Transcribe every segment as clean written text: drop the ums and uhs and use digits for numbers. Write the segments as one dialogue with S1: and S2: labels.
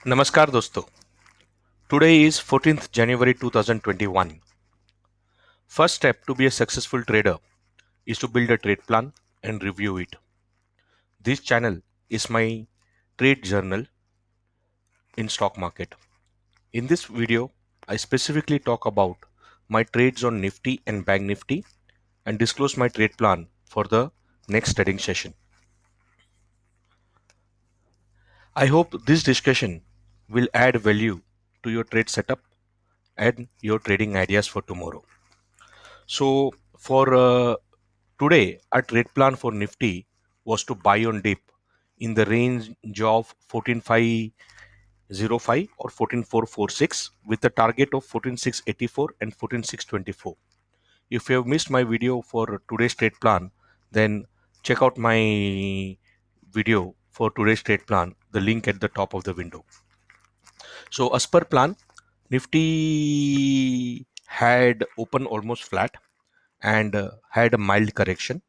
S1: नमस्कार दोस्तों। Today is 14th January 2021. First step to be a successful trader is to build a trade plan and review it. This channel is my trade journal in stock market. In this video, I specifically talk about my trades on Nifty and Bank Nifty and disclose my trade plan for the next trading session. I hope this discussion will add value to your trade setup and your trading ideas for tomorrow. So for today, our trade plan for Nifty was to buy on dip in the range of 14505 or 14446 with a target of 14684 and 14624. If you have missed my video for today's trade plan, then check out my video for today's trade plan, the link at the top of the window. So as per plan, Nifty had opened almost flat and had a mild correction.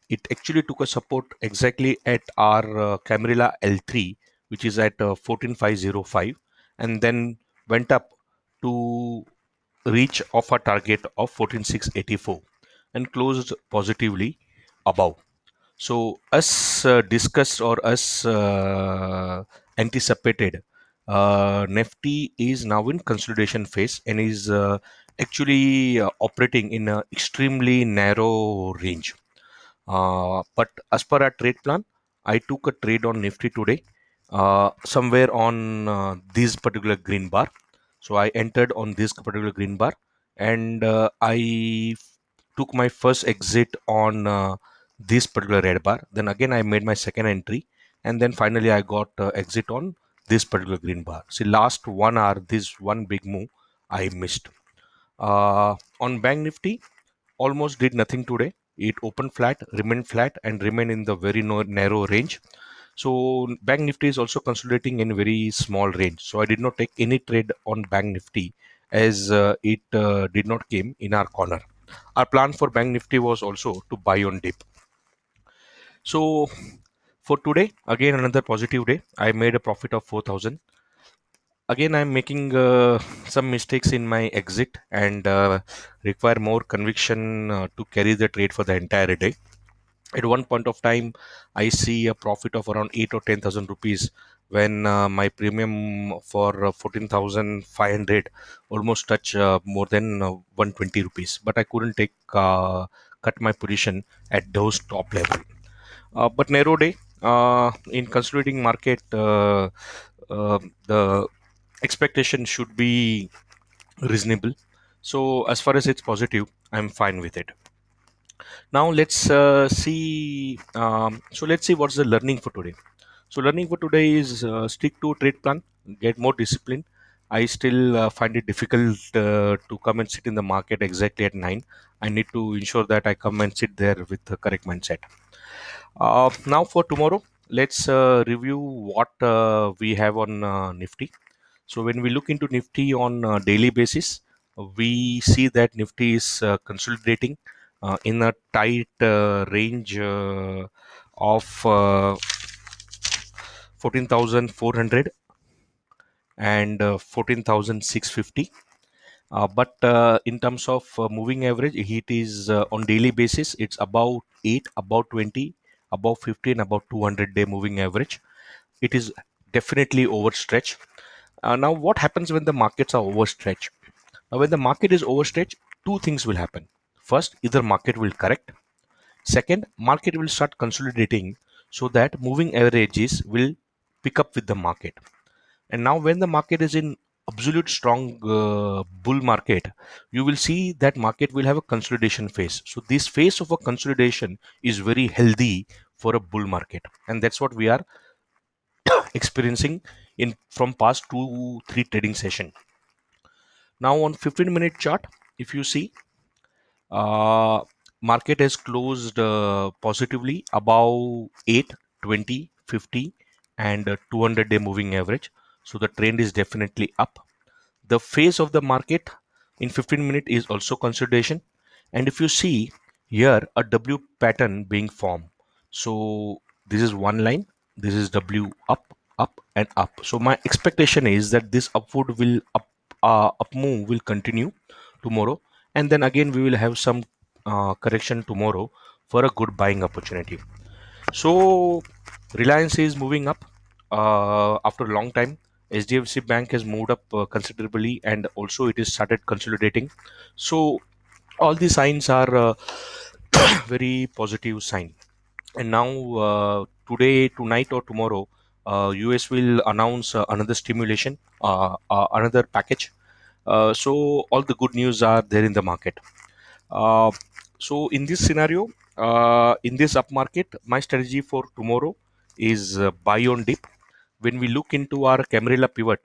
S1: It actually took a support exactly at our Camarilla L3, which is at 14505, and then went up to reach of a target of 14684 and closed positively above. So, as discussed or as anticipated, Nifty is now in consolidation phase and is actually operating in an extremely narrow range. But as per our trade plan, I took a trade on Nifty today, somewhere on this particular green bar. So I entered on this particular green bar, and took my first exit on this particular red bar. Then again, I made my second entry, and then finally I got exit on this particular green bar. See, last 1 hour, this one big move I missed. On Bank Nifty, almost did nothing today. It opened flat, remained flat, and remained in the very narrow range. So Bank Nifty is also consolidating in very small range. So I did not take any trade on Bank Nifty as it did not came in our corner. Our plan for Bank Nifty was also to buy on dip. So for today, again another positive day. I made a profit of 4,000. Again, I'm making some mistakes in my exit and require more conviction to carry the trade for the entire day. At one point of time, I see a profit of around 8 or 10,000 rupees when my premium for 14,500 almost touch more than 120 rupees. But I couldn't take cut my position at those top level. But narrow day in consolidating market, the expectation should be reasonable. So as far as it's positive, I'm fine with it. Now let's see. So let's see what's the learning for today. So learning for today is stick to trade plan, get more discipline. I still find it difficult to come and sit in the market exactly at 9. I need to ensure that I come and sit there with the correct mindset. Now for tomorrow, let's review what we have on Nifty. So when we look into Nifty on a daily basis, we see that Nifty is consolidating in a tight range of 14,400 and 14,650. But in terms of moving average, it is on daily basis, it's about 8, about 20, about 15, about 200-day moving average. It is definitely overstretched. Now, what happens when the markets are overstretched? Now, when the market is overstretched, two things will happen. First, either market will correct. Second, market will start consolidating so that moving averages will pick up with the market. And now, when the market is in absolute strong bull market, you will see that market will have a consolidation phase. So, this phase of a consolidation is very healthy for a bull market, and that's what we are experiencing in from past 2 3 trading session. Now, on 15-minute chart, if you see, uh, market has closed positively above 8, 20, 50, and 200-day moving average. So the trend is definitely up. The phase of the market in 15 minute is also consolidation. And if you see here a W pattern being formed. So this is one line, this is W up, up and up. So my expectation is that this upward will up move will continue tomorrow, and then again we will have some correction tomorrow for a good buying opportunity. So Reliance is moving up after a long time. HDFC Bank has moved up considerably, and also it is started consolidating. So all the signs are very positive sign. And now today, tonight, or tomorrow, US will announce another stimulation, another package. So all the good news are there in the market. Uh, so in this scenario, in this up market, my strategy for tomorrow is buy on dip. When we look into our Camarilla pivot,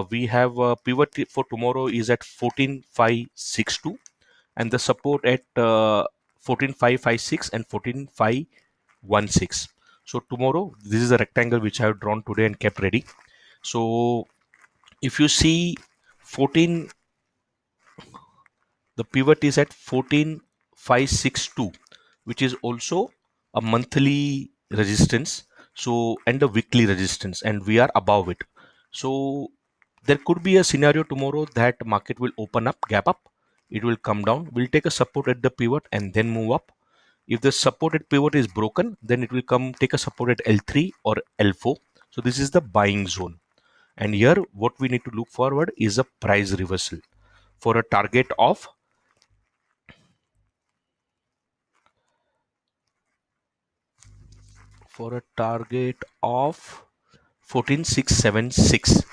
S1: we have a pivot for tomorrow is at 14,562, and the support at 14,556 and 14,516. So tomorrow, this is a rectangle which I have drawn today and kept ready. So if you see 14, the pivot is at 14,562, which is also a monthly resistance, so and a weekly resistance, and we are above it. So there could be a scenario tomorrow that market will open up, gap up, it will come down, will take a support at the pivot and then move up. If the supported pivot is broken, then it will come take a support at L3 or L4. So this is the buying zone, and here what we need to look forward is a price reversal for a target of for a target of 14,676,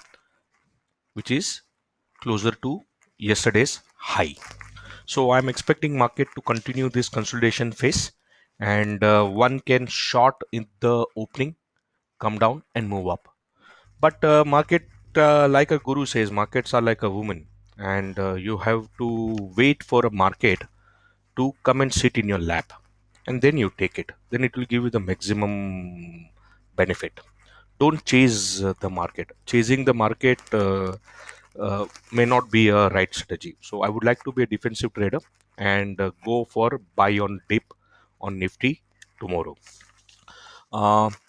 S1: which is closer to yesterday's high. So I'm expecting market to continue this consolidation phase, and one can short in the opening, come down and move up. But market, like a guru says, markets are like a woman, and you have to wait for a market to come and sit in your lap, and then you take it. Then it will give you the maximum benefit. Don't chase the market. Chasing the market may not be a right strategy. So I would like to be a defensive trader and go for buy on dip on Nifty tomorrow.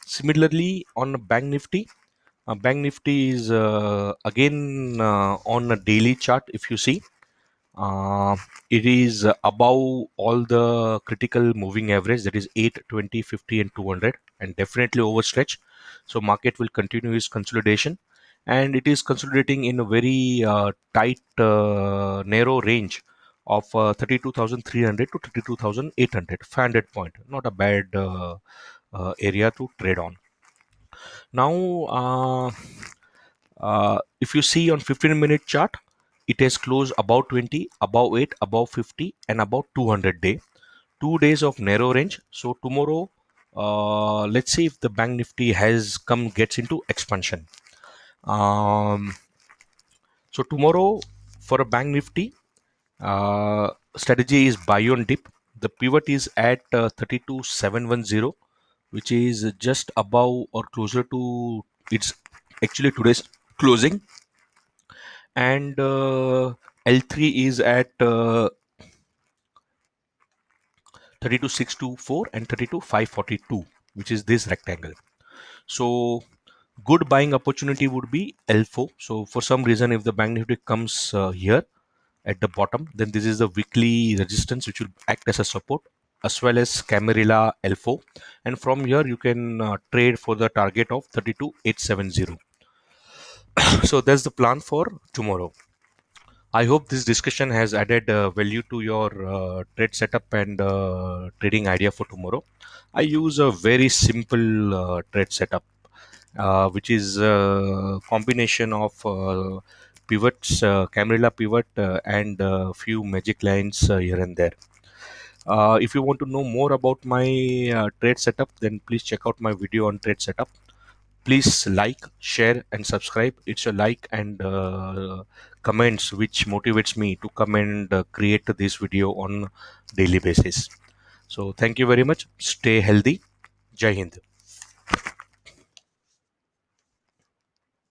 S1: Similarly, on Bank Nifty, Bank Nifty is again on a daily chart. If you see, uh, it is above all the critical moving average, that is 8, 20, 50 and 200, and definitely overstretch. So market will continue its consolidation, and it is consolidating in a very tight narrow range of 32,300 to 32,800, 500 point, not a bad area to trade on. Now if you see on 15-minute chart, it has closed above 20, above 8, above 50 and above 200 day. 2 days of narrow range. So tomorrow, let's see if the bank nifty has come gets into expansion. um, so tomorrow for a bank nifty, strategy is buy on dip. The pivot is at 32,710, which is just above or closer to its actually today's closing, and L3 is at 32,624 and 32,542, which is this rectangle. So good buying opportunity would be L4. So for some reason, if the bank nifty comes here at the bottom, then this is the weekly resistance which will act as a support, as well as Camarilla L4, and from here you can trade for the target of 32,870. So that's the plan for tomorrow. I hope this discussion has added value to your trade setup and trading idea for tomorrow. I use a very simple trade setup, which is a combination of pivots, Camarilla pivot, and a few magic lines here and there. If you want to know more about my trade setup, then please check out my video on trade setup. Please like, share and subscribe. It's a like and comments which motivates me to come and create this video on daily basis. So thank you very much. Stay healthy. Jai Hind.